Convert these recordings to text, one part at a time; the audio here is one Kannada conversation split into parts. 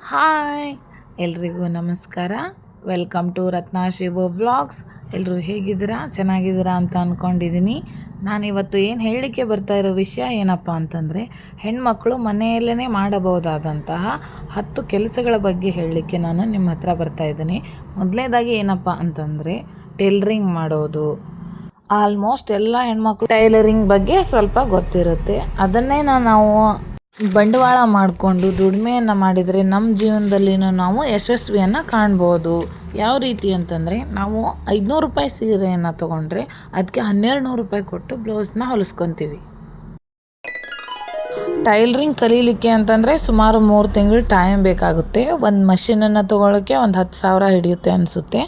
ಹಾಯ್ ಎಲ್ರಿಗೂ ನಮಸ್ಕಾರ. Welcome to Ratna Shiva vlogs. ಎಲ್ಲರೂ ಹೇಗಿದ್ದೀರಾ, ಚೆನ್ನಾಗಿದ್ದೀರಾ ಅಂತ ಅಂದ್ಕೊಂಡಿದ್ದೀನಿ. ನಾನಿವತ್ತು ಏನು ಹೇಳಲಿಕ್ಕೆ ಬರ್ತಾ ಇರೋ ವಿಷಯ ಏನಪ್ಪ ಅಂತಂದರೆ, ಹೆಣ್ಮಕ್ಳು ಮನೆಯಲ್ಲೇ ಮಾಡಬಹುದಾದಂತಹ 10 ಕೆಲಸಗಳ ಬಗ್ಗೆ ಹೇಳಲಿಕ್ಕೆ ನಾನು ನಿಮ್ಮ ಹತ್ರ ಬರ್ತಾ ಇದ್ದೀನಿ. ಮೊದಲನೇದಾಗಿ ಏನಪ್ಪ ಅಂತಂದರೆ ಟೈಲರಿಂಗ್ ಮಾಡೋದು. ಆಲ್ಮೋಸ್ಟ್ ಎಲ್ಲ ಹೆಣ್ಮಕ್ಳು ಟೈಲರಿಂಗ್ ಬಗ್ಗೆ ಸ್ವಲ್ಪ ಗೊತ್ತಿರುತ್ತೆ. ಅದನ್ನೇ ನಾವು ಬಂಡವಾಳ ಮಾಡಿಕೊಂಡು ದುಡಿಮೆಯನ್ನು ಮಾಡಿದರೆ ನಮ್ಮ ಜೀವನದಲ್ಲಿನೂ ನಾವು ಯಶಸ್ವಿಯನ್ನು ಕಾಣ್ಬೋದು. ಯಾವ ರೀತಿ ಅಂತಂದರೆ, ನಾವು 500 ರೂಪಾಯಿ ಸೀರೆಯನ್ನು ತೊಗೊಂಡ್ರೆ ಅದಕ್ಕೆ 1200 ರೂಪಾಯಿ ಕೊಟ್ಟು ಬ್ಲೌಸ್ನ ಹೊಲಿಸ್ಕೊತೀವಿ. ಟೈಲರಿಂಗ್ ಕಲೀಲಿಕ್ಕೆ ಅಂತಂದರೆ ಸುಮಾರು 3 ತಿಂಗಳು ಟೈಮ್ ಬೇಕಾಗುತ್ತೆ. ಒಂದು ಮಷೀನನ್ನು ತೊಗೊಳ್ಳೋಕ್ಕೆ ಒಂದು 10,000 ಹಿಡಿಯುತ್ತೆ ಅನಿಸುತ್ತೆ.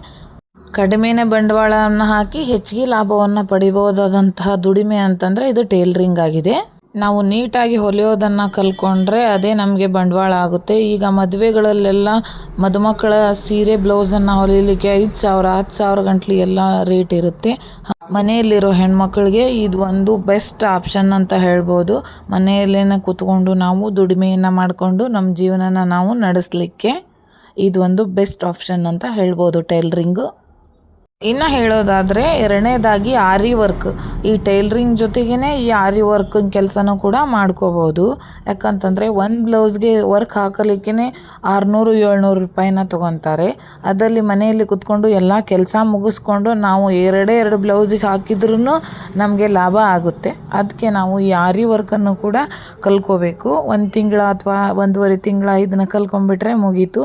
ಕಡಿಮೆನೇ ಬಂಡವಾಳವನ್ನು ಹಾಕಿ ಹೆಚ್ಚಿಗೆ ಲಾಭವನ್ನು ಪಡಿಬೋದಾದಂತಹ ದುಡಿಮೆ ಅಂತಂದರೆ ಇದು ಟೈಲರಿಂಗ್ ಆಗಿದೆ. ನಾವು ನೀಟಾಗಿ ಹೊಲಿಯೋದನ್ನು ಕಲ್ತ್ಕೊಂಡ್ರೆ ಅದೇ ನಮಗೆ ಬಂಡವಾಳ ಆಗುತ್ತೆ. ಈಗ ಮದುವೆಗಳಲ್ಲೆಲ್ಲ ಮದುಮಕ್ಕಳ ಸೀರೆ ಬ್ಲೌಸನ್ನು ಹೊಲಿಲಿಕ್ಕೆ 5,000 10,000 ಗಂಟ್ಲಿ ಎಲ್ಲ ರೇಟ್ ಇರುತ್ತೆ. ಮನೆಯಲ್ಲಿರೋ ಹೆಣ್ಮಕ್ಳಿಗೆ ಇದು ಒಂದು ಬೆಸ್ಟ್ ಆಪ್ಷನ್ ಅಂತ ಹೇಳ್ಬೋದು. ಮನೆಯಲ್ಲೇ ಕೂತ್ಕೊಂಡು ನಾವು ದುಡಿಮೆಯನ್ನು ಮಾಡಿಕೊಂಡು ನಮ್ಮ ಜೀವನನ ನಾವು ನಡೆಸಲಿಕ್ಕೆ ಇದು ಒಂದು ಬೆಸ್ಟ್ ಆಪ್ಷನ್ ಅಂತ ಹೇಳ್ಬೋದು ಟೈಲರಿಂಗು. ಇನ್ನು ಹೇಳೋದಾದರೆ ಎರಡನೇದಾಗಿ ಆರಿ ವರ್ಕ್. ಈ ಟೈಲರಿಂಗ್ ಜೊತೆಗೇ ಈ ಆರಿ ವರ್ಕಿನ ಕೆಲಸನೂ ಕೂಡ ಮಾಡ್ಕೋಬೋದು. ಯಾಕಂತಂದರೆ ಒಂದು ಬ್ಲೌಸ್ಗೆ ವರ್ಕ್ ಹಾಕಲಿಕ್ಕೆ 600-700 ರೂಪಾಯಿನ ತೊಗೊತಾರೆ. ಅದರಲ್ಲಿ ಮನೆಯಲ್ಲಿ ಕುತ್ಕೊಂಡು ಎಲ್ಲ ಕೆಲಸ ಮುಗಿಸ್ಕೊಂಡು ನಾವು ಎರಡು ಬ್ಲೌಸಿಗೆ ಹಾಕಿದ್ರೂ ನಮಗೆ ಲಾಭ ಆಗುತ್ತೆ. ಅದಕ್ಕೆ ನಾವು ಈ ಆರಿ ವರ್ಕನ್ನು ಕೂಡ ಕಲ್ತ್ಕೋಬೇಕು. 1 ತಿಂಗಳ ಅಥವಾ 1.5 ತಿಂಗಳ ಇದನ್ನು ಕಲ್ತ್ಕೊಂಡ್ಬಿಟ್ರೆ ಮುಗೀತು.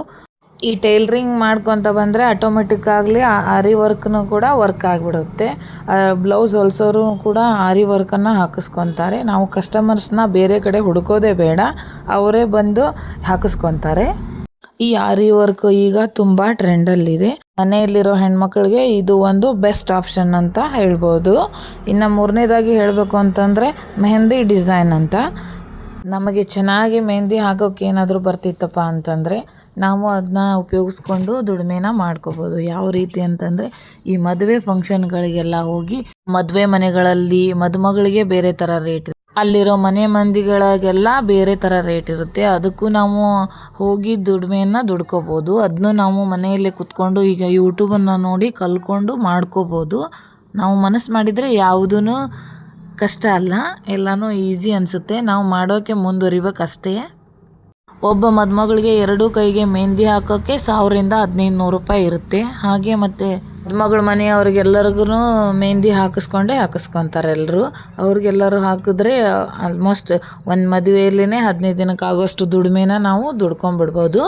ಈ ಟೈಲರಿಂಗ್ ಮಾಡ್ಕೊತ ಬಂದರೆ ಆಟೋಮೆಟಿಕ್ ಆಗಲಿ ಆರಿ ವರ್ಕ್ನೂ ಕೂಡ ವರ್ಕ್ ಆಗಿಬಿಡುತ್ತೆ. ಬ್ಲೌಸ್ ಹೊಲಿಸೋರು ಕೂಡ ಆರಿ ವರ್ಕನ್ನು ಹಾಕಿಸ್ಕೊತಾರೆ. ನಾವು ಕಸ್ಟಮರ್ಸ್ನ ಬೇರೆ ಕಡೆ ಹುಡುಕೋದೇ ಬೇಡ, ಅವರೇ ಬಂದು ಹಾಕಿಸ್ಕೊತಾರೆ. ಈ ಆರಿ ವರ್ಕ್ ಈಗ ತುಂಬ ಟ್ರೆಂಡಲ್ಲಿದೆ. ಮನೆಯಲ್ಲಿರೋ ಹೆಣ್ಮಕ್ಳಿಗೆ ಇದು ಒಂದು ಬೆಸ್ಟ್ ಆಪ್ಷನ್ ಅಂತ ಹೇಳ್ಬೋದು. ಇನ್ನು ಮೂರನೇದಾಗಿ ಹೇಳಬೇಕು ಅಂತಂದರೆ ಮೆಹಂದಿ ಡಿಸೈನ್ ಅಂತ. ನಮಗೆ ಚೆನ್ನಾಗಿ ಮೆಹಂದಿ ಹಾಕೋಕ್ಕೆ ಏನಾದರೂ ಬರ್ತಿತ್ತಪ್ಪ ಅಂತಂದರೆ ನಾವು ಅದನ್ನ ಉಪಯೋಗಿಸ್ಕೊಂಡು ದುಡಿಮೆನ ಮಾಡ್ಕೋಬೋದು. ಯಾವ ರೀತಿ ಅಂತಂದರೆ, ಈ ಮದುವೆ ಫಂಕ್ಷನ್ಗಳಿಗೆಲ್ಲ ಹೋಗಿ ಮದುವೆ ಮನೆಗಳಲ್ಲಿ ಮದುಮಗಳಿಗೆ ಬೇರೆ ಥರ ರೇಟ್ ಇರುತ್ತೆ, ಅಲ್ಲಿರೋ ಮನೆ ಮಂದಿಗಳಿಗೆಲ್ಲ ಬೇರೆ ಥರ ರೇಟ್ ಇರುತ್ತೆ. ಅದಕ್ಕೂ ನಾವು ಹೋಗಿ ದುಡಿಮೆಯನ್ನು ದುಡ್ಕೋಬೋದು. ಅದನ್ನು ನಾವು ಮನೆಯಲ್ಲೇ ಕುತ್ಕೊಂಡು ಈಗ ಯೂಟ್ಯೂಬನ್ನು ನೋಡಿ ಕಲ್ತ್ಕೊಂಡು ಮಾಡ್ಕೋಬೋದು. ನಾವು ಮನಸ್ಸು ಮಾಡಿದರೆ ಯಾವುದೂ ಕಷ್ಟ ಅಲ್ಲ, ಎಲ್ಲನೂ ಈಸಿ ಅನಿಸುತ್ತೆ. ನಾವು ಮಾಡೋಕ್ಕೆ ಮುಂದುವರಿಬೇಕಷ್ಟೇ. ಒಬ್ಬ ಮದುಮಗಳಿಗೆ 2 ಕೈಗೆ ಮೆಹಂದಿ ಹಾಕೋಕ್ಕೆ 1000-1500 ರೂಪಾಯಿ ಇರುತ್ತೆ. ಹಾಗೆ ಮತ್ತು ಮದುಮಗಳ ಮನೆಯವ್ರಿಗೆಲ್ಲರಿಗೂ ಮೆಹಂದಿ ಹಾಕಿಸ್ಕೊತಾರೆ ಎಲ್ಲರೂ. ಅವ್ರಿಗೆಲ್ಲರೂ ಹಾಕಿದ್ರೆ ಆಲ್ಮೋಸ್ಟ್ ಒಂದು ಮದುವೆಯಲ್ಲೇ 15 ದಿನಕ್ಕೆ ಆಗೋಷ್ಟು ದುಡಿಮೆನ ನಾವು ದುಡ್ಕೊಂಬಿಡ್ಬೋದು.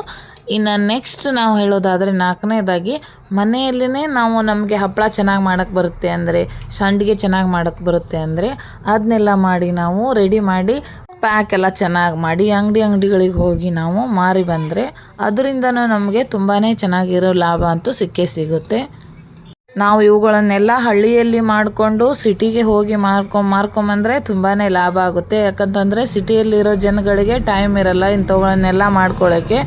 ಇನ್ನು ನೆಕ್ಸ್ಟ್ ನಾವು ಹೇಳೋದಾದರೆ 4ನೇದಾಗಿ ಮನೆಯಲ್ಲೇ ನಾವು ನಮಗೆ ಹಪ್ಪಳ ಚೆನ್ನಾಗಿ ಮಾಡೋಕ್ಕೆ ಬರುತ್ತೆ ಅಂದರೆ, ಸಂಡಿಗೆ ಚೆನ್ನಾಗಿ ಮಾಡೋಕ್ಕೆ ಬರುತ್ತೆ ಅಂದರೆ ಅದನ್ನೆಲ್ಲ ಮಾಡಿ ನಾವು ರೆಡಿ ಮಾಡಿ ಪ್ಯಾಕ್ ಎಲ್ಲ ಚೆನ್ನಾಗಿ ಮಾಡಿ ಅಂಗಡಿಗಳಿಗೆ ಹೋಗಿ ನಾವು ಮಾರಿ ಬಂದರೆ ಅದರಿಂದನೂ ನಮಗೆ ತುಂಬಾ ಚೆನ್ನಾಗಿರೋ ಲಾಭ ಅಂತೂ ಸಿಕ್ಕೇ ಸಿಗುತ್ತೆ. ನಾವು ಇವುಗಳನ್ನೆಲ್ಲ ಹಳ್ಳಿಯಲ್ಲಿ ಮಾಡಿಕೊಂಡು ಸಿಟಿಗೆ ಹೋಗಿ ಮಾರ್ಕೊಂಬಂದರೆ ತುಂಬಾ ಲಾಭ ಆಗುತ್ತೆ. ಯಾಕಂತಂದರೆ ಸಿಟಿಯಲ್ಲಿರೋ ಜನಗಳಿಗೆ ಟೈಮ್ ಇರಲ್ಲ ಇಂಥವುಗಳನ್ನೆಲ್ಲ ಮಾಡ್ಕೊಳ್ಳೋಕ್ಕೆ.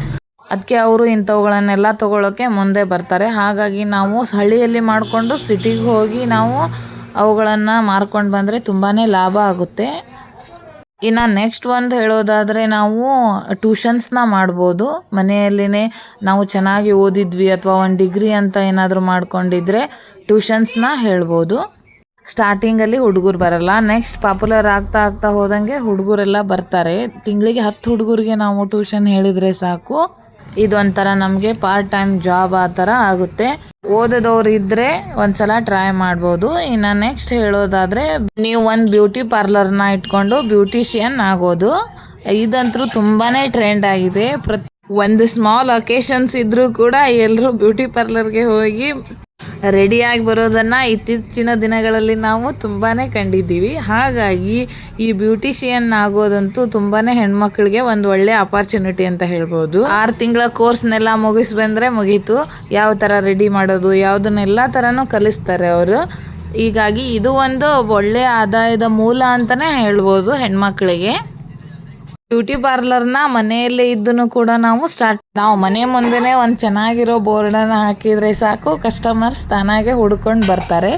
ಅದಕ್ಕೆ ಅವರು ಇಂಥವುಗಳನ್ನೆಲ್ಲ ತೊಗೊಳ್ಳೋಕ್ಕೆ ಮುಂದೆ ಬರ್ತಾರೆ. ಹಾಗಾಗಿ ನಾವು ಹಳ್ಳಿಯಲ್ಲಿ ಮಾಡಿಕೊಂಡು ಸಿಟಿಗೆ ಹೋಗಿ ನಾವು ಅವುಗಳನ್ನು ಮಾರ್ಕೊಂಡು ಬಂದರೆ ತುಂಬಾ ಲಾಭ ಆಗುತ್ತೆ. ಇನ್ನು ನೆಕ್ಸ್ಟ್ ಒಂದು ಹೇಳೋದಾದರೆ ನಾವು ಟ್ಯೂಷನ್ಸ್ನ ಮಾಡ್ಬೋದು. ಮನೆಯಲ್ಲೇ ನಾವು ಚೆನ್ನಾಗಿ ಓದಿದ್ವಿ ಅಥವಾ ಒಂದು ಡಿಗ್ರಿ ಅಂತ ಏನಾದರೂ ಮಾಡ್ಕೊಂಡಿದ್ರೆ ಟ್ಯೂಷನ್ಸ್ನ ಹೇಳ್ಬೋದು. ಸ್ಟಾರ್ಟಿಂಗಲ್ಲಿ ಹುಡುಗರು ಬರಲ್ಲ, ನೆಕ್ಸ್ಟ್ ಪಾಪ್ಯುಲರ್ ಆಗ್ತಾ ಹೋದಂಗೆ ಹುಡುಗರೆಲ್ಲ ಬರ್ತಾರೆ. ತಿಂಗಳಿಗೆ 10 ಹುಡುಗರಿಗೆ ನಾವು ಟ್ಯೂಷನ್ ಹೇಳಿದರೆ ಸಾಕು. ಇದೊಂಥರ ನಮಗೆ ಪಾರ್ಟ್ ಟೈಮ್ ಜಾಬ್ ಆ ಥರ ಆಗುತ್ತೆ. ಓದೋದವ್ರು ಇದ್ದರೆ ಒಂದ್ಸಲ ಟ್ರೈ ಮಾಡ್ಬೋದು. ಇನ್ನು ನೆಕ್ಸ್ಟ್ ಹೇಳೋದಾದರೆ ನೀವು ಒಂದು ಬ್ಯೂಟಿ ಪಾರ್ಲರ್ನ ಇಟ್ಕೊಂಡು ಬ್ಯೂಟಿಷಿಯನ್ ಆಗೋದು. ಇದಂತೂ ತುಂಬಾ ಟ್ರೆಂಡ್ ಆಗಿದೆ. ಒಂದು ಸ್ಮಾಲ್ ಅಕೇಶನ್ಸ್ ಇದ್ದರೂ ಕೂಡ ಎಲ್ಲರೂ ಬ್ಯೂಟಿ ಪಾರ್ಲರ್ಗೆ ಹೋಗಿ ರೆಡಿಯಾಗಿ ಬರೋದನ್ನು ಇತ್ತೀಚಿನ ದಿನಗಳಲ್ಲಿ ನಾವು ತುಂಬಾ ಕಂಡಿದ್ದೀವಿ. ಹಾಗಾಗಿ ಈ ಬ್ಯೂಟಿಷಿಯನ್ ಆಗೋದಂತೂ ತುಂಬಾ ಹೆಣ್ಮಕ್ಳಿಗೆ ಒಂದು ಒಳ್ಳೆ ಅಪಾರ್ಚುನಿಟಿ ಅಂತ ಹೇಳ್ಬೋದು. 6 ತಿಂಗಳ ಕೋರ್ಸ್ನೆಲ್ಲ ಮುಗಿಸಿ ಬಂದರೆ ಮುಗೀತು. ಯಾವ ಥರ ರೆಡಿ ಮಾಡೋದು ಯಾವುದನ್ನೆಲ್ಲ ಥರನೂ ಕಲಿಸ್ತಾರೆ ಅವರು. ಹೀಗಾಗಿ ಇದು ಒಂದು ಒಳ್ಳೆಯ ಆದಾಯದ ಮೂಲ ಅಂತಲೇ ಹೇಳ್ಬೋದು ಹೆಣ್ಮಕ್ಳಿಗೆ. ಬ್ಯೂಟಿ ಪಾರ್ಲರ್ನ ಮನೆಯಲ್ಲೇ ಇದ್ದೂ ಕೂಡ ನಾವು ಮನೆ ಮುಂದೆನೇ ಒಂದು ಚೆನ್ನಾಗಿರೋ ಬೋರ್ಡನ್ನು ಹಾಕಿದರೆ ಸಾಕು, ಕಸ್ಟಮರ್ಸ್ ತಾನಾಗೆ ಹುಡ್ಕೊಂಡು ಬರ್ತಾರೆ.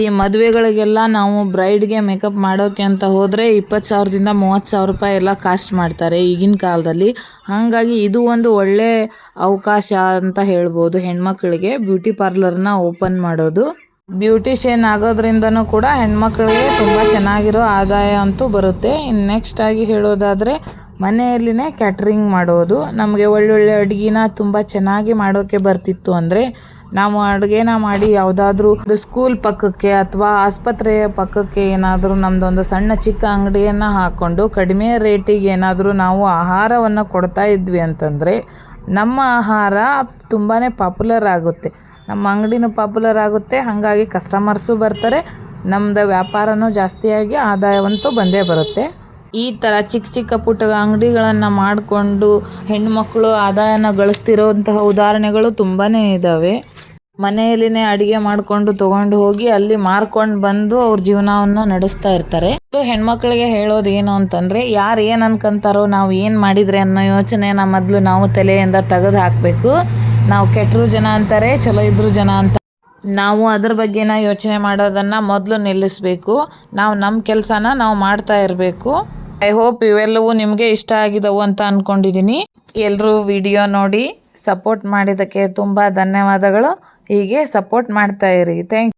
ಈ ಮದುವೆಗಳಿಗೆಲ್ಲ ನಾವು ಬ್ರೈಡ್ಗೆ ಮೇಕಪ್ ಮಾಡೋಕ್ಕೆ ಅಂತ ಹೋದರೆ 20,000ದಿಂದ 30,000 ರೂಪಾಯಿ ಎಲ್ಲ ಕಾಸ್ಟ್ ಮಾಡ್ತಾರೆ ಈಗಿನ ಕಾಲದಲ್ಲಿ. ಹಾಗಾಗಿ ಇದು ಒಂದು ಒಳ್ಳೆ ಅವಕಾಶ ಅಂತ ಹೇಳ್ಬೋದು ಹೆಣ್ಮಕ್ಳಿಗೆ ಬ್ಯೂಟಿ ಪಾರ್ಲರ್ನ ಓಪನ್ ಮಾಡೋದು. ಬ್ಯೂಟಿಷಿಯನ್ ಆಗೋದ್ರಿಂದನೂ ಕೂಡ ಹೆಣ್ಮಕ್ಳಿಗೆ ತುಂಬ ಚೆನ್ನಾಗಿರೋ ಆದಾಯ ಅಂತೂ ಬರುತ್ತೆ. ಇನ್ನು ನೆಕ್ಸ್ಟ್ ಆಗಿ ಹೇಳೋದಾದರೆ ಮನೆಯಲ್ಲಿನೇ ಕ್ಯಾಟ್ರಿಂಗ್ ಮಾಡೋದು. ನಮಗೆ ಒಳ್ಳೊಳ್ಳೆ ಅಡುಗೆನ ತುಂಬ ಚೆನ್ನಾಗಿ ಮಾಡೋಕ್ಕೆ ಬರ್ತಿತ್ತು ಅಂದರೆ ನಾವು ಅಡುಗೆನ ಮಾಡಿ ಯಾವುದಾದ್ರೂ ಒಂದು ಸ್ಕೂಲ್ ಪಕ್ಕಕ್ಕೆ ಅಥವಾ ಆಸ್ಪತ್ರೆಯ ಪಕ್ಕಕ್ಕೆ ಏನಾದರೂ ನಮ್ಮದೊಂದು ಸಣ್ಣ ಚಿಕ್ಕ ಅಂಗಡಿಯನ್ನು ಹಾಕ್ಕೊಂಡು ಕಡಿಮೆ ರೇಟಿಗೆ ಏನಾದರೂ ನಾವು ಆಹಾರವನ್ನು ಕೊಡ್ತಾ ಇದ್ವಿ ಅಂತಂದರೆ ನಮ್ಮ ಆಹಾರ ತುಂಬಾ ಪಾಪ್ಯುಲರ್ ಆಗುತ್ತೆ, ನಮ್ಮ ಅಂಗಡಿನೂ ಪಾಪ್ಯುಲರ್ ಆಗುತ್ತೆ. ಹಾಗಾಗಿ ಕಸ್ಟಮರ್ಸು ಬರ್ತಾರೆ, ನಮ್ಮದು ವ್ಯಾಪಾರನೂ ಜಾಸ್ತಿಯಾಗಿ ಆದಾಯವಂತೂ ಬಂದೇ ಬರುತ್ತೆ. ಈ ಥರ ಚಿಕ್ಕ ಚಿಕ್ಕ ಪುಟ್ಟ ಅಂಗಡಿಗಳನ್ನು ಮಾಡಿಕೊಂಡು ಹೆಣ್ಮಕ್ಳು ಆದಾಯನ ಗಳಿಸ್ತಿರೋಂತಹ ಉದಾಹರಣೆಗಳು ತುಂಬಾ ಇದ್ದಾವೆ. ಮನೆಯಲ್ಲಿನೇ ಅಡುಗೆ ಮಾಡಿಕೊಂಡು ತೊಗೊಂಡು ಹೋಗಿ ಅಲ್ಲಿ ಮಾರ್ಕೊಂಡು ಬಂದು ಅವ್ರ ಜೀವನವನ್ನು ನಡೆಸ್ತಾ ಇರ್ತಾರೆ. ಹೆಣ್ಮಕ್ಳಿಗೆ ಹೇಳೋದು ಏನು ಅಂತಂದರೆ, ಯಾರು ಏನು ಅನ್ಕೊಂತಾರೋ, ನಾವು ಏನು ಮಾಡಿದರೆ ಅನ್ನೋ ಯೋಚನೆನ ಮೊದಲು ನಾವು ತಲೆಯಿಂದ ತೆಗೆದು ಹಾಕಬೇಕು. ನಾವು ಕೆಟ್ಟರು ಜನ ಅಂತಾರೆ, ಚಲೋ ಇದ್ರು ಜನ ಅಂತ ನಾವು ಅದ್ರ ಬಗ್ಗೆನ ಯೋಚನೆ ಮಾಡೋದನ್ನು ಮೊದಲು ನಿಲ್ಲಿಸಬೇಕು. ನಾವು ನಮ್ಮ ಕೆಲಸನ ನಾವು ಮಾಡ್ತಾ ಇರಬೇಕು. ಐ ಹೋಪ್ ಇವೆಲ್ಲವೂ ನಿಮಗೆ ಇಷ್ಟ ಆಗಿದವು ಅಂತ ಅಂದ್ಕೊಂಡಿದ್ದೀನಿ. ಎಲ್ಲರೂ ವಿಡಿಯೋ ನೋಡಿ ಸಪೋರ್ಟ್ ಮಾಡಿದ್ದಕ್ಕೆ ತುಂಬ ಧನ್ಯವಾದಗಳು. ಹೀಗೆ ಸಪೋರ್ಟ್ ಮಾಡ್ತಾ ಇರಿ. Thank you.